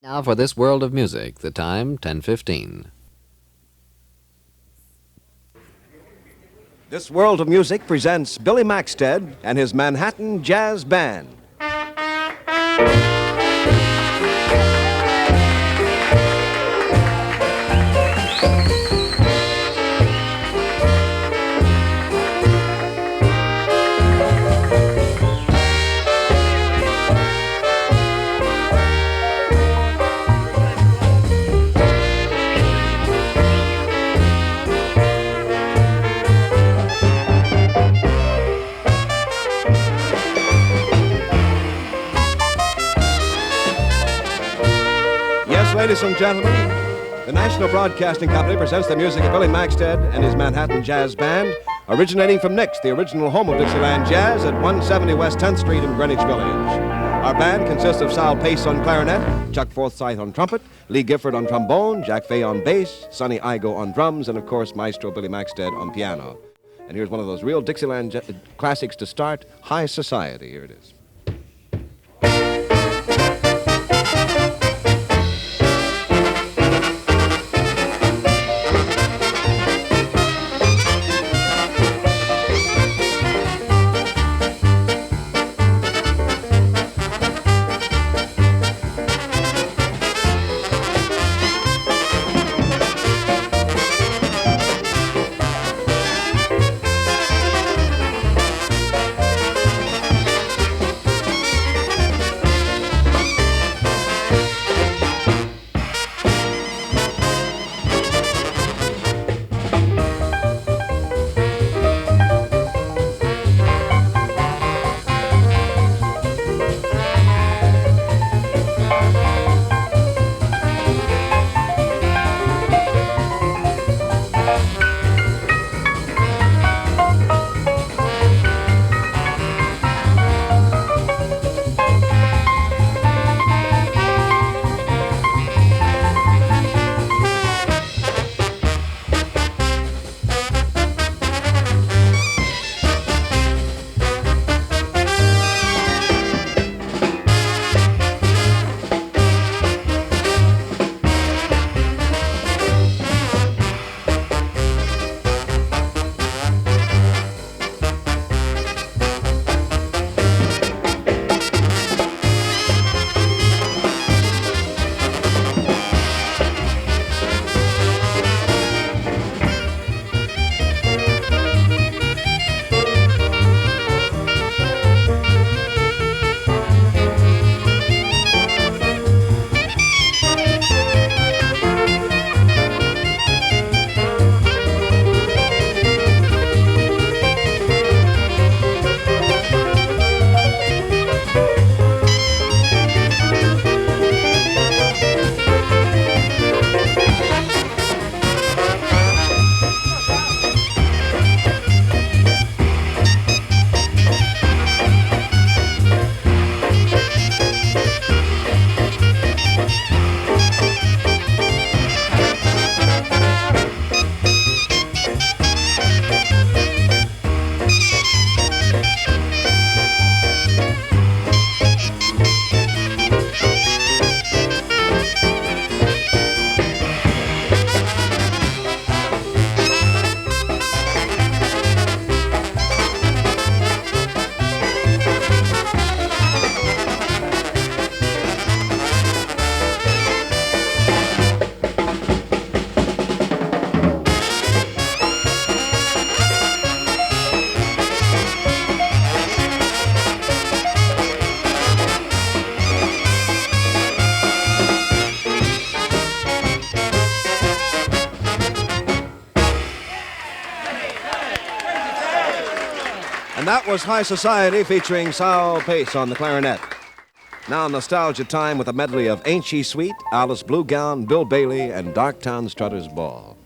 Now for This World of Music, the time 10:15. This World of Music presents Billy Maxted and his Manhattan Jazz Band. Ladies and gentlemen, the National Broadcasting Company presents the music of Billy Maxted and his Manhattan Jazz Band, originating from Nick's, the original home of Dixieland Jazz, at 170 West 10th Street in Greenwich Village. Our band consists of Sal Pace on clarinet, Chuck Forsythe on trumpet, Lee Gifford on trombone, Jack Fay on bass, Sonny Igo on drums, and of course Maestro Billy Maxted on piano. And here's one of those real Dixieland classics to start, High Society. Here it is. And that was High Society featuring Sal Pace on the clarinet. Now nostalgia time with a medley of Ain't She Sweet, Alice Bluegown, Bill Bailey, and Darktown Strutters Ball.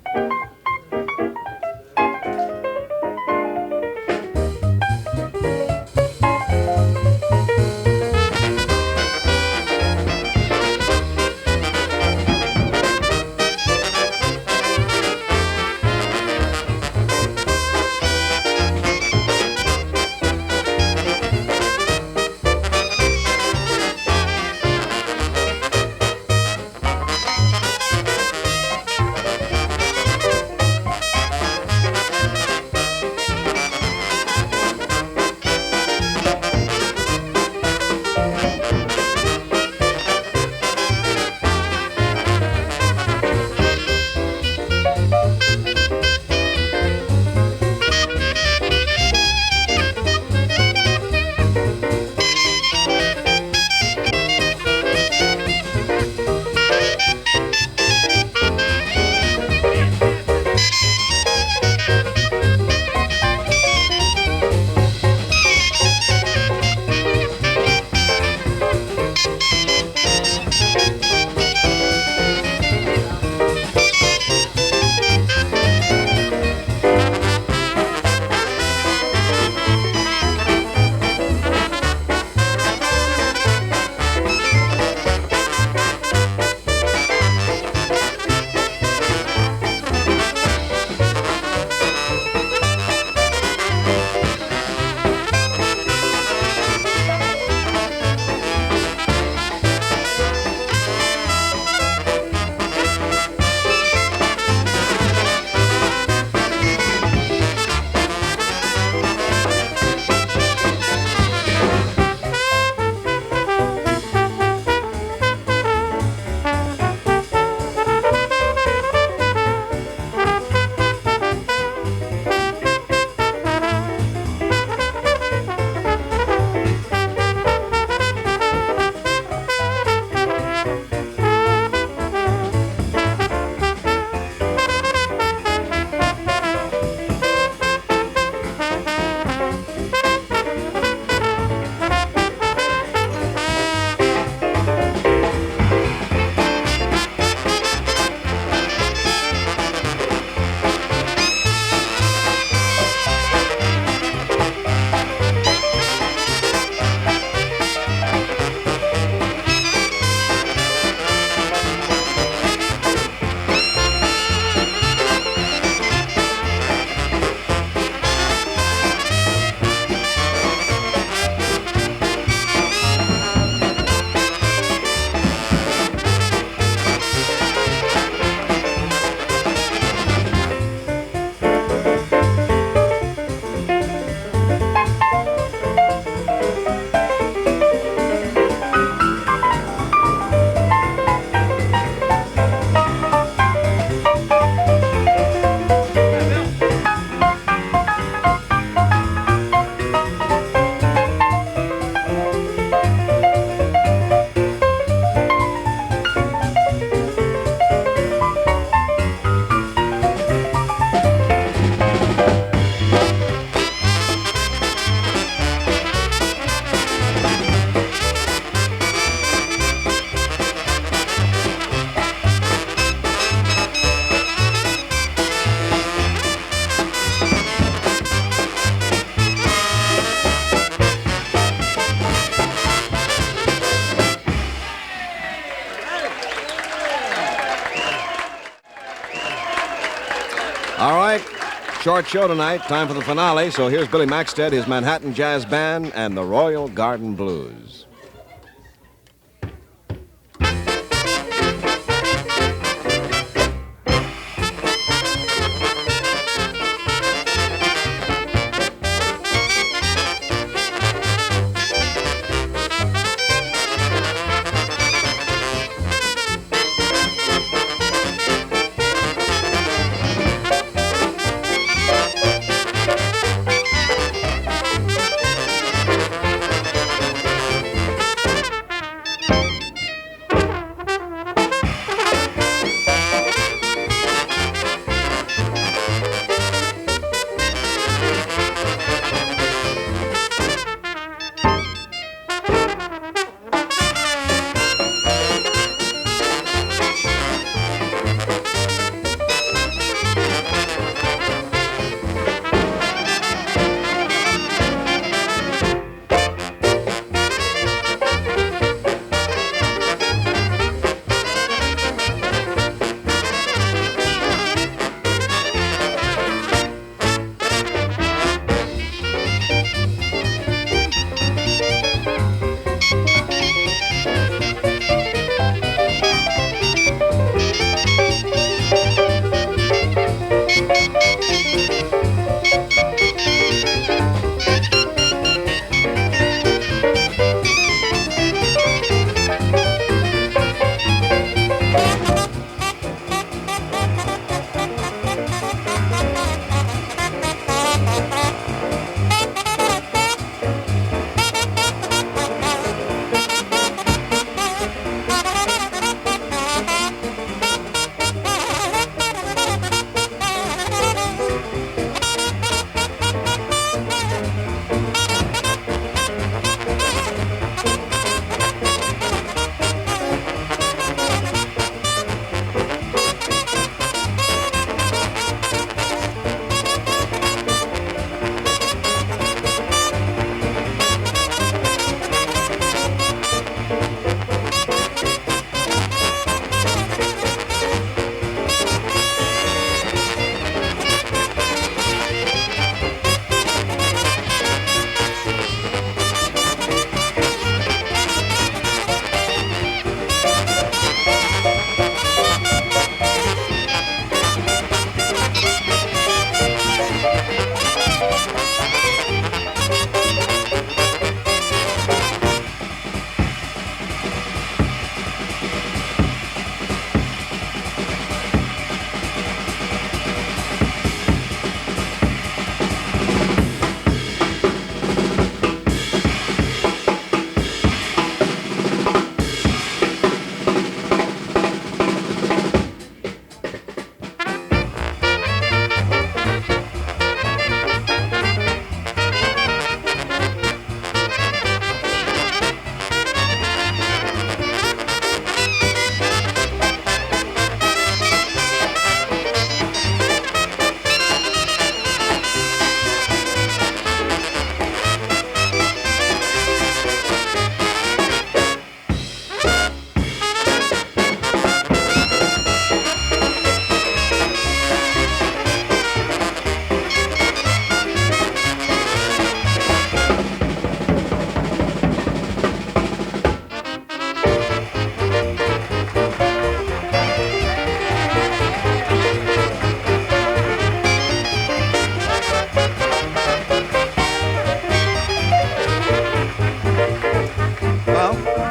All right, short show tonight. Time for the finale. So here's Billy Maxted, his Manhattan Jazz Band, and the Royal Garden Blues.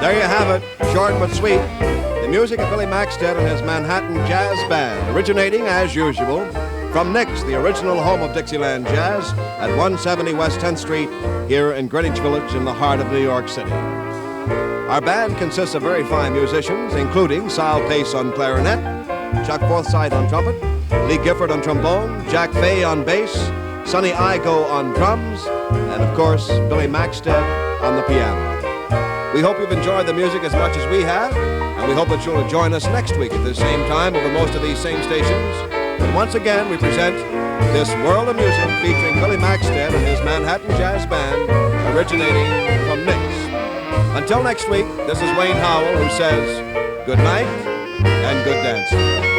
There you have it, short but sweet. The music of Billy Maxted and his Manhattan Jazz Band, originating, as usual, from Nick's, the original home of Dixieland Jazz, at 170 West 10th Street, here in Greenwich Village in the heart of New York City. Our band consists of very fine musicians, including Sal Pace on clarinet, Chuck Forsythe on trumpet, Lee Gifford on trombone, Jack Fay on bass, Sonny Igo on drums, and of course, Billy Maxted on the piano. We hope you've enjoyed the music as much as we have, and we hope that you'll join us next week at the same time over most of these same stations. And once again, we present this World of Music featuring Billy Maxted and his Manhattan Jazz Band, originating from Nick's. Until next week, this is Wayne Howell who says good night and good dancing.